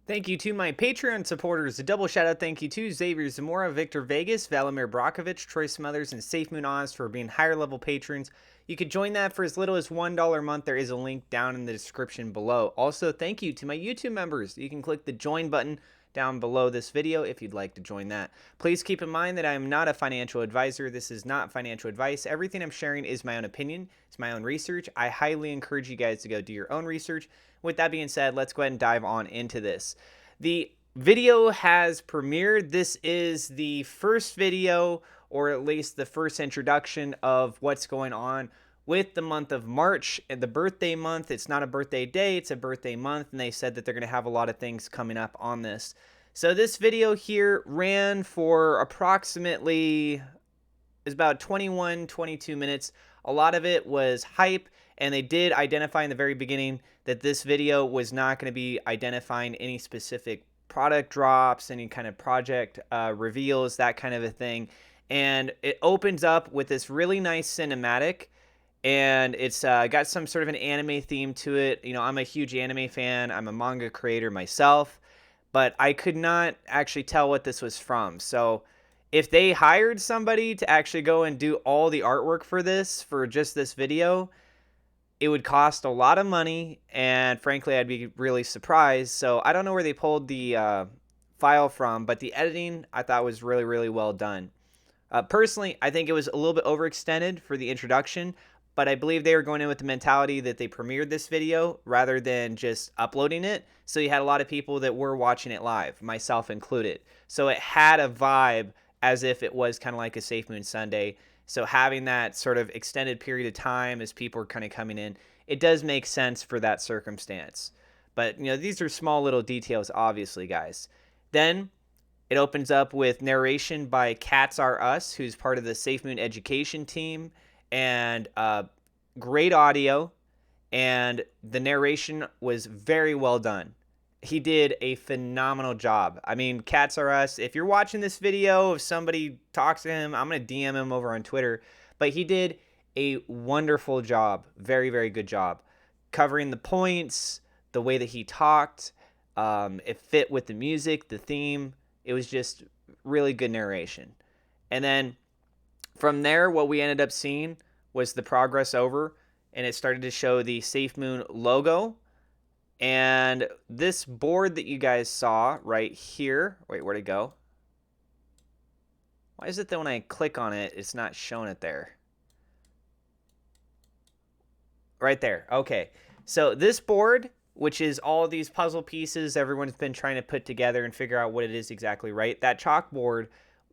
Thank you to my Patreon supporters. A double shout out thank you to Xavier Zamora, Victor Vegas, Valimir Brakovich, Troy Smothers, and SafeMoon Oz for being higher level patrons. You could join that for as little as $1 a month. There is a link down in the description below. Also, thank you to my YouTube members. You can click the join button down below this video if you'd like to join that. Please keep in mind that I am not a financial advisor. This is not financial advice. Everything I'm sharing is my own opinion. It's my own research. I highly encourage you guys to go do your own research. With that being said, let's go ahead and dive on into this. The video has premiered. This is the first video, or at least the first introduction of what's going on with the month of March and the birthday month. It's not a birthday day, it's a birthday month, and they said that they're going to have a lot of things coming up on this. So this video here ran for approximately, is about 21, 22 minutes. A lot of it was hype, and they did identify in the very beginning that this video was not going to be identifying any specific product drops, any kind of project reveals, that kind of a thing. And it opens up with this really nice cinematic, and it's got some sort of an anime theme to it. You know, I'm a huge anime fan. I'm a manga creator myself, but I could not actually tell what this was from. So if they hired somebody to actually go and do all the artwork for this, for just this video, it would cost a lot of money, and frankly, I'd be really surprised. So I don't know where they pulled the file from, but the editing I thought was really, really well done. Personally, I think it was a little bit overextended for the introduction, but I believe they were going in with the mentality that they premiered this video rather than just uploading it. So you had a lot of people that were watching it live, myself included. So it had a vibe as if it was kind of like a SafeMoon Sunday. So having that sort of extended period of time as people are kind of coming in, it does make sense for that circumstance. But, you know, these are small little details, obviously, guys. Then it opens up with narration by Cats Are Us, who's part of the SafeMoon education team, and great audio. And the narration was very well done. He did a phenomenal job. I mean, Cats Are Us, if you're watching this video, if somebody talks to him, I'm going to DM him over on Twitter. But he did a wonderful job. Very, very good job. Covering the points, the way that he talked. It fit with the music, the theme. It was just really good narration. And then from there, what we ended up seeing was the progress over. And it started to show the SafeMoon logo. And this board that you guys saw right here, wait, where'd it go? Why is it that when I click on it, it's not showing it there? Right there. Okay. So this board, which is all these puzzle pieces everyone's been trying to put together and figure out what it is exactly, right? That chalkboard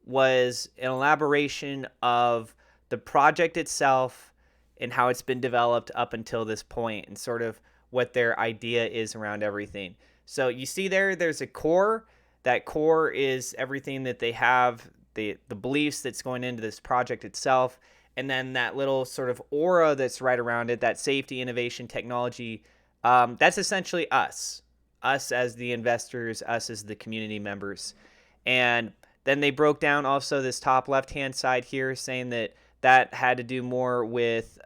was an elaboration of the project itself and how it's been developed up until this point, and sort of what their idea is around everything. So you see there's a core. That core is everything that they have, the beliefs that's going into this project itself. And then that little sort of aura that's right around it, that safety, innovation, technology, that's essentially us as the investors, us as the community members. And then they broke down also this top left-hand side here, saying that that had to do more with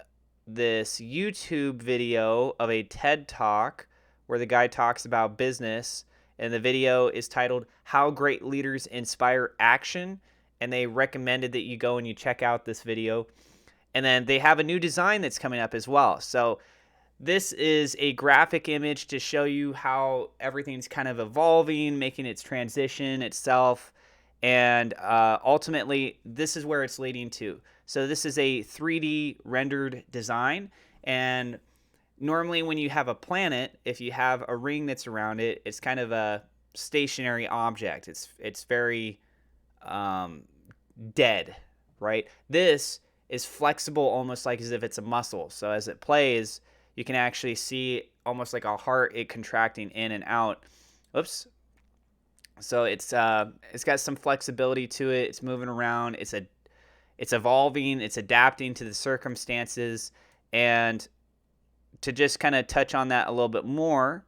this YouTube video of a TED Talk where the guy talks about business, and the video is titled How Great Leaders Inspire Action, and they recommended that you go and you check out this video. And then they have a new design that's coming up as well. So this is a graphic image to show you how everything's kind of evolving, making its transition itself, and ultimately this is where it's leading to. So this is a 3D rendered design, and normally when you have a planet, if you have a ring that's around it, it's kind of a stationary object. It's very dead, right? This is flexible, almost like as if it's a muscle. So as it plays, you can actually see almost like a heart, it contracting in and out. Oops. So it's got some flexibility to it. It's moving around. It's evolving. It's adapting to the circumstances. And to just kind of touch on that a little bit more,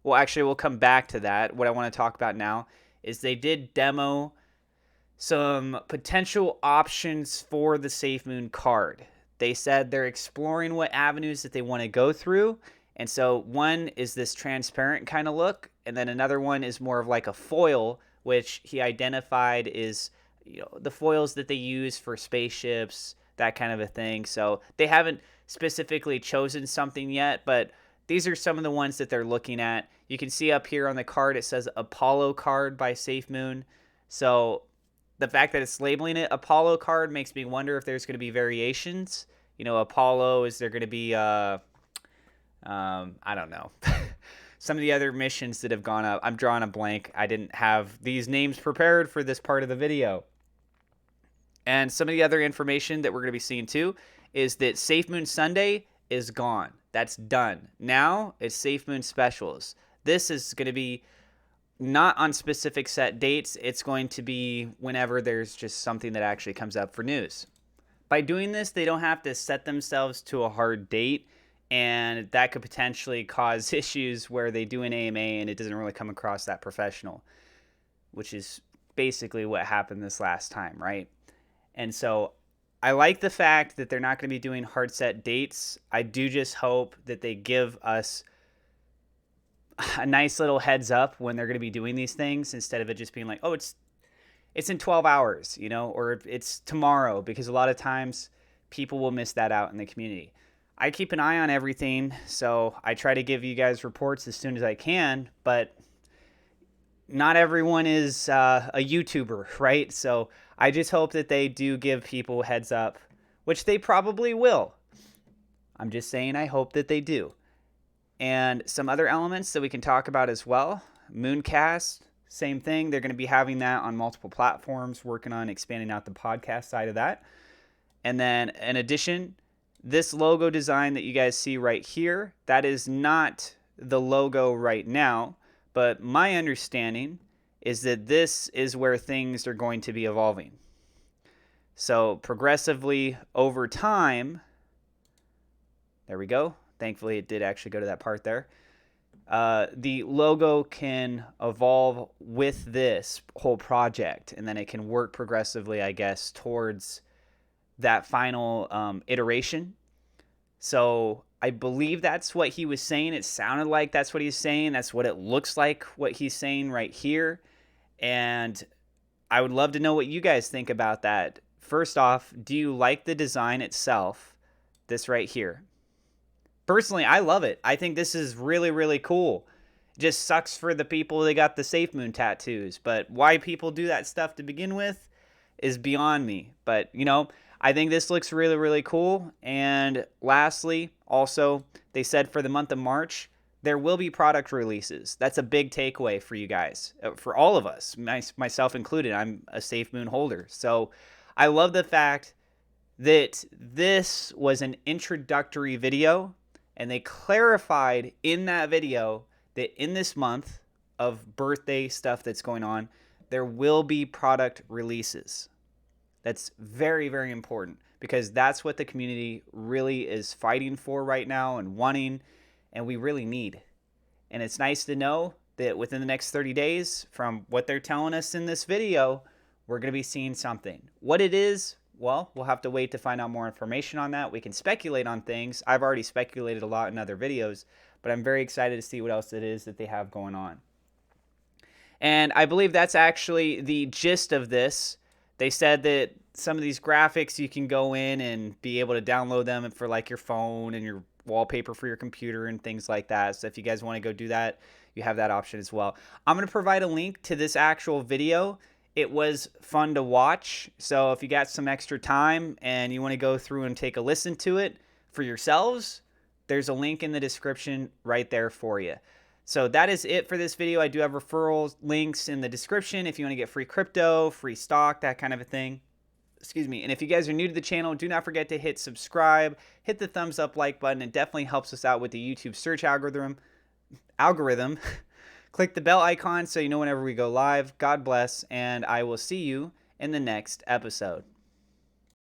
well, actually, we'll come back to that. What I want to talk about now is they did demo some potential options for the SafeMoon card. They said they're exploring what avenues that they want to go through, And so one is this transparent kind of look, and then another one is more of like a foil, which he identified is, the foils that they use for spaceships, that kind of a thing. So they haven't specifically chosen something yet, but these are some of the ones that they're looking at. You can see up here on the card, it says Apollo card by SafeMoon. So the fact that it's labeling it Apollo card makes me wonder if there's going to be variations. Apollo, is there going to be, I don't know. Some of the other missions that have gone up. I'm drawing a blank. I didn't have these names prepared for this part of the video. And some of the other information that we're going to be seeing too is that SafeMoon Sunday is gone. That's done. Now it's SafeMoon Specials. This is going to be not on specific set dates. It's going to be whenever there's just something that actually comes up for news. By doing this, they don't have to set themselves to a hard date, and that could potentially cause issues where they do an AMA and it doesn't really come across that professional, which is basically what happened this last time, right? And so I like the fact that they're not going to be doing hard set dates. I do just hope that they give us a nice little heads up when they're going to be doing these things, instead of it just being like, oh, it's in 12 hours, or it's tomorrow, because a lot of times people will miss that out in the community. I keep an eye on everything, so I try to give you guys reports as soon as I can, but not everyone is a YouTuber, right? So I just hope that they do give people heads up, which they probably will. I'm just saying I hope that they do. And some other elements that we can talk about as well. Mooncast, same thing. They're going to be having that on multiple platforms, working on expanding out the podcast side of that. And then in addition, this logo design that you guys see right here, that is not the logo right now, but my understanding is that this is where things are going to be evolving. So progressively over time, there we go. Thankfully, it did actually go to that part there. The logo can evolve with this whole project, and then it can work progressively, I guess, towards that final iteration. So I believe that's what he was saying. It sounded like that's what he's saying. That's what it looks like, what he's saying right here. And I would love to know what you guys think about that. First off, do you like the design itself? This right here. Personally, I love it. I think this is really, really cool. It just sucks for the people that got the SafeMoon tattoos. But why people do that stuff to begin with is beyond me. But, I think this looks really, really cool. And lastly, also, they said for the month of March, there will be product releases. That's a big takeaway for you guys, for all of us, myself included. I'm a SafeMoon holder. So I love the fact that this was an introductory video, and they clarified in that video that in this month of birthday stuff that's going on, there will be product releases. That's very, very important, because that's what the community really is fighting for right now and wanting, and we really need. And it's nice to know that within the next 30 days, from what they're telling us in this video, we're going to be seeing something. What it is, well, we'll have to wait to find out more information on that. We can speculate on things. I've already speculated a lot in other videos, but I'm very excited to see what else it is that they have going on. And I believe that's actually the gist of this. They said that some of these graphics, you can go in and be able to download them for like your phone and your wallpaper for your computer and things like that. So if you guys want to go do that, you have that option as well. I'm going to provide a link to this actual video. It was fun to watch. So if you got some extra time and you want to go through and take a listen to it for yourselves, there's a link in the description right there for you. So that is it for this video. I do have referral links in the description if you want to get free crypto, free stock, that kind of a thing. Excuse me. And if you guys are new to the channel, do not forget to hit subscribe, hit the thumbs up like button. It definitely helps us out with the YouTube search algorithm. Click the bell icon so you know whenever we go live. God bless, and I will see you in the next episode.